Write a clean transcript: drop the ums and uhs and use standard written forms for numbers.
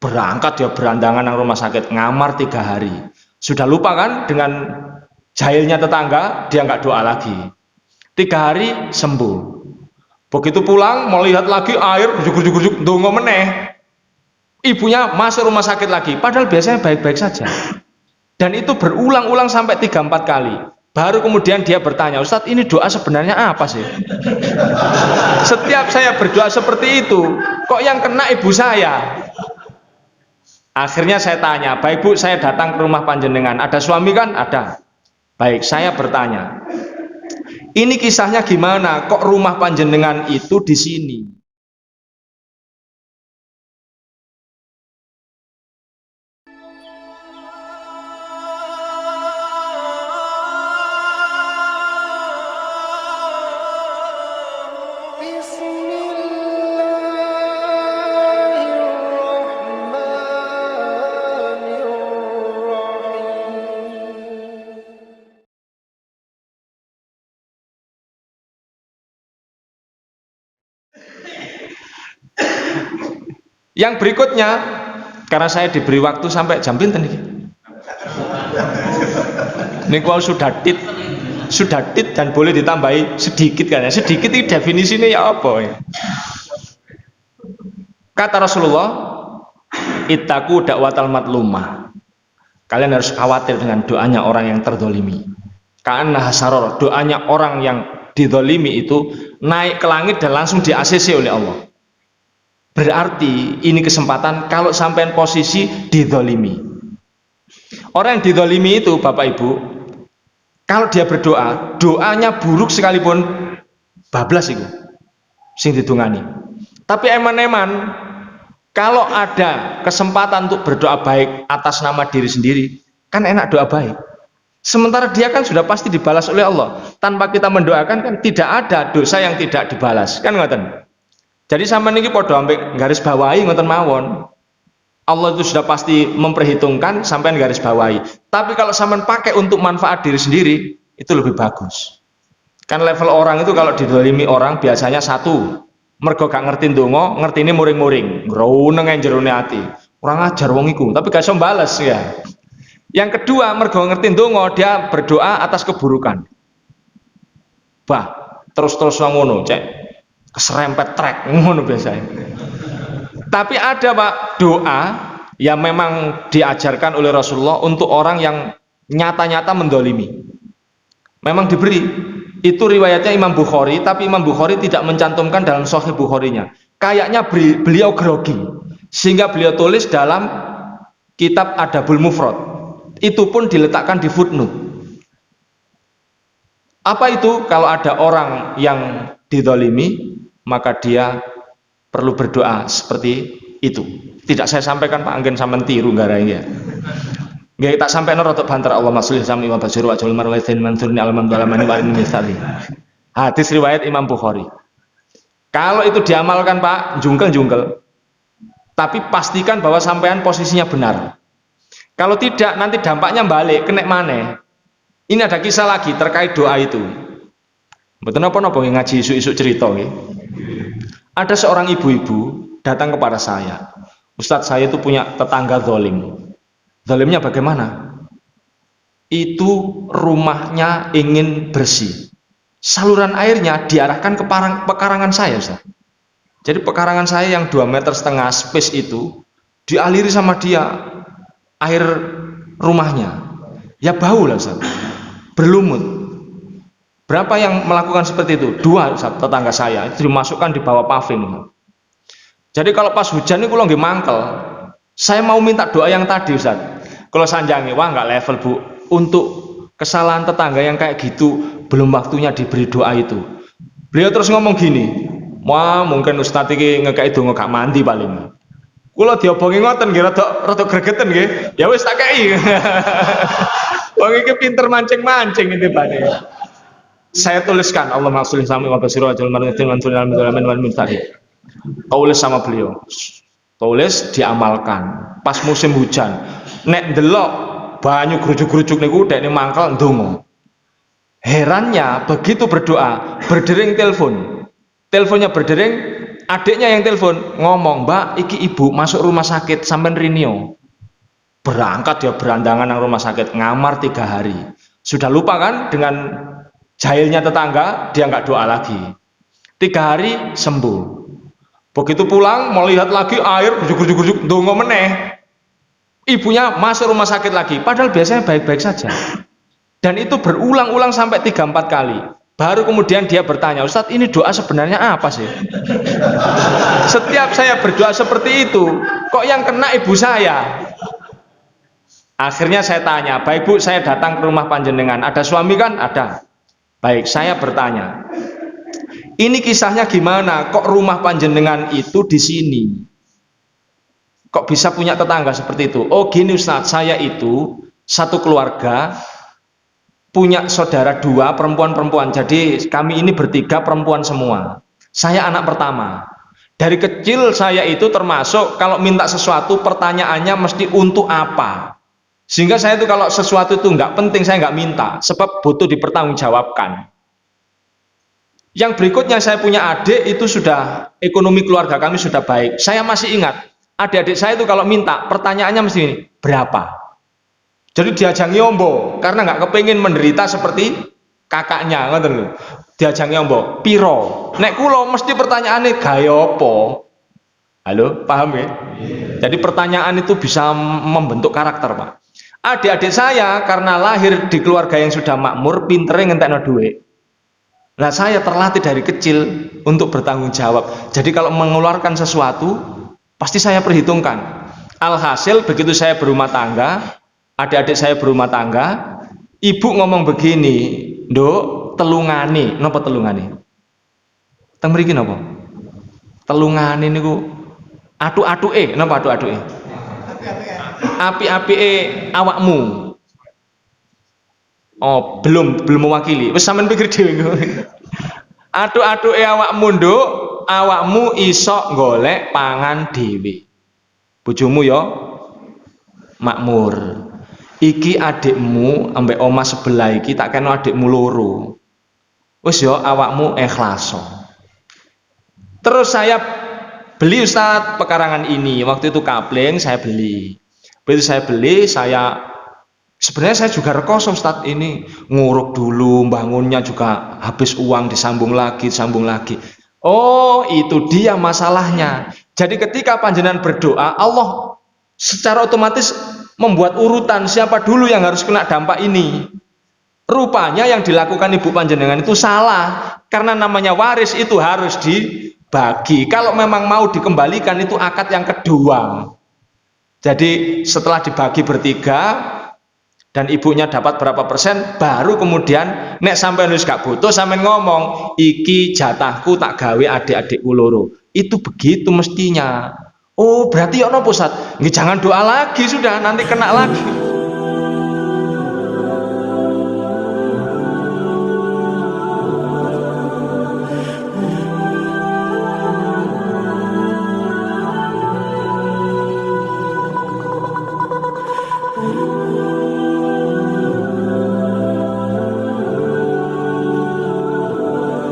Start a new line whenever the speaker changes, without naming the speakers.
Berangkat dia berandangan nang rumah sakit, ngamar 3 hari. Sudah lupa kan dengan jahilnya tetangga, dia nggak doa lagi. 3 hari sembuh. Begitu pulang melihat lagi air grujuk-grujuk ndonga meneh. Ibunya masuk rumah sakit lagi, padahal biasanya baik-baik saja. Dan itu berulang-ulang sampai 3-4 kali. Baru kemudian dia bertanya, Ustadz ini doa sebenarnya apa sih? Setiap saya berdoa seperti itu, kok yang kena ibu saya? Akhirnya saya tanya, baik Bu, saya datang ke rumah panjenengan, ada suami kan? Ada. Baik, saya bertanya, ini kisahnya gimana? Kok rumah panjenengan itu di sini? Yang berikutnya, karena saya diberi waktu sampai jam pinten nih. Niku sudah tit dan boleh ditambahi sedikit kan ya. Sedikit ini definisinya ya apa ya? Kata Rasulullah, ittaqu da'watal madlumah. Kalian harus khawatir dengan doanya orang yang terdolimi. Karena hasaror, doanya orang yang didolimi itu naik ke langit dan langsung di-ACC oleh Allah. Berarti ini kesempatan kalau sampai posisi didolimi. Orang yang didolimi itu Bapak Ibu, kalau dia berdoa, doanya buruk sekalipun bablas itu sing ditungani. Tapi eman-eman kalau ada kesempatan untuk berdoa baik atas nama diri sendiri, kan enak doa baik. Sementara dia kan sudah pasti dibalas oleh Allah. Tanpa kita mendoakan kan tidak ada dosa yang tidak dibalas. Kan ngoten. Jadi sama niki podo ambek garis bawahi ngoten mawon. Allah itu sudah pasti memperhitungkan sampai garis bawahi. Tapi kalau sampean pakai untuk manfaat diri sendiri, itu lebih bagus. Kan level orang itu kalau didolimi orang biasanya satu, mergo gak ngerti ndonga, ngertine muring-muring, ngroneng nang jerone ati. Kurang ajar wong iku, tapi gak iso bales ya. Yang kedua, mergo ngerti ndonga, dia berdoa atas keburukan. Bah, terus-terus ngono, cek keserempet trek ngono biasanya. Tapi ada Pak doa yang memang diajarkan oleh Rasulullah untuk orang yang nyata-nyata mendolimi. Memang diberi. Itu riwayatnya Imam Bukhari, tapi Imam Bukhari tidak mencantumkan dalam Sahih Bukharinya. Kayaknya beliau grogi, sehingga beliau tulis dalam kitab Adabul Mufrad. Itu pun diletakkan di footnote. Apa itu? Kalau ada orang yang didolimi, maka dia perlu berdoa seperti itu. Tidak saya sampaikan Pak anggen sampean tiru garangnya. Nggih tak sampaikan rada banter Allah masulih sami wa basiru wa jalul marwatin mansurni alaman balamani wa ini misali. Hadis riwayat Imam Bukhari. Kalau itu diamalkan Pak, jungkel-jungkel. Tapi pastikan bahwa sampean posisinya benar. Kalau tidak nanti dampaknya balik kena maneh. Ini ada kisah lagi terkait doa itu. Betul apa ngaji isu-isu cerita nggih. Ada seorang ibu-ibu datang kepada saya. Ustadz, saya itu punya tetangga zalim. Zalimnya bagaimana? Itu rumahnya ingin bersih. Saluran airnya diarahkan ke pekarangan saya, Ustadz. Jadi pekarangan saya yang 2,5 meter space itu dialiri sama dia air rumahnya. Ya bau lah, Ustadz. Berlumut. Berapa yang melakukan seperti itu? 2 tetangga saya itu dimasukkan di bawah paving. Jadi kalau pas hujan ini kalau nggih mangkel, saya mau minta doa yang tadi Ustaz. Kalau sanjangi, wah nggak level Bu. Untuk kesalahan tetangga yang kayak gitu belum waktunya diberi doa itu. Beliau terus ngomong gini, wah mungkin Ustaz iki ngekeki donga gak mandi paling. Kula diobongi ngoten nggih rada gregeten nggih. Ya wis tak kei. Wong iki pinter mancing-mancing ini Pak. Saya tuliskan Allah maksudnya sami wa basiru ajal marhatin mansul dalam dalaman wal mustaqim. Tulis sama beliau. Tulis diamalkan. Pas musim hujan, nek ndelok banyu grujuk-grujuk niku dekne mangkel ndonga. Herannya begitu berdoa, berdering telepon. Teleponnya berdering, Adiknya yang telepon ngomong, "Mbak, iki ibu masuk rumah sakit sampean rinio." Berangkat dia berandangan nang rumah sakit, ngamar 3 hari. Sudah lupa kan dengan jahilnya tetangga, dia nggak doa lagi. 3 hari sembuh. Begitu pulang mau lihat lagi air, gujuk-gujuk dongo meneh. Ibunya masuk rumah sakit lagi, padahal biasanya baik-baik saja. Dan itu berulang-ulang sampai 3-4 kali. Baru kemudian dia bertanya, "Ustadz, ini doa sebenarnya apa sih?" Setiap saya berdoa seperti itu, kok yang kena ibu saya? Akhirnya saya tanya, "Baik Bu, saya datang ke rumah panjenengan. Ada suami kan?" "Ada." "Baik, saya bertanya, ini kisahnya gimana? Kok rumah panjenengan itu di sini? Kok bisa punya tetangga seperti itu?" "Oh gini Ustadz, saya itu satu keluarga, punya saudara 2 perempuan-perempuan. Jadi kami ini bertiga perempuan semua. Saya anak pertama. Dari kecil saya itu termasuk kalau minta sesuatu pertanyaannya mesti untuk apa. Sehingga saya itu kalau sesuatu itu nggak penting saya nggak minta, sebab butuh dipertanggungjawabkan. Yang berikutnya saya punya adik itu sudah ekonomi keluarga kami sudah baik. Saya masih ingat adik-adik saya itu kalau minta pertanyaannya mesti ini, berapa? Jadi diajak nyombo karena nggak kepingin menderita seperti kakaknya, ngoten lho. Diajak nyombo, piro? Nek kulo mesti pertanyaannya gaya apa? Halo, paham ya? Jadi pertanyaan itu bisa membentuk karakter, Pak. Adik-adik saya karena lahir di keluarga yang sudah makmur, pinternya ngentekno duit. Nah, saya terlatih dari kecil untuk bertanggung jawab. Jadi kalau mengeluarkan sesuatu, pasti saya perhitungkan. Alhasil begitu saya berumah tangga, adik-adik saya berumah tangga, ibu ngomong begini, "Nduk, telungane." Napa telungane? Teng mriki napa? Telungane niku atuk-atuke, napa atuk-atuke? Api-apike awakmu. Oh, belum mewakili. Wis sampean pikir dhewe. Atuk-atuke awakmu, Nduk, awakmu iso golek pangan dhewe. Bojomu ya makmur. Iki adikmu ambek omah sebelah iki tak kena adikmu loro. Wis ya awakmu ikhlas. Terus saya beli Ustadz pekarangan ini. Waktu itu kapling saya beli. Begitu saya beli, sebenarnya saya juga rekoso Ustadz, ini nguruk dulu, bangunnya juga habis uang, disambung lagi. Oh, itu dia masalahnya. Jadi ketika panjenengan berdoa, Allah secara otomatis membuat urutan siapa dulu yang harus kena dampak ini. Rupanya yang dilakukan ibu panjenengan itu salah, karena namanya waris itu harus dibagi. Kalau memang mau dikembalikan itu akad yang kedua. Jadi setelah dibagi bertiga dan ibunya dapat berapa persen, baru kemudian nek sampai wis gak butuh sampean ngomong, "Iki jatahku tak gawe adik-adikku loro." Itu begitu mestinya. Oh, berarti ya napa Ustaz? Nggih, jangan doa lagi sudah, nanti kena lagi.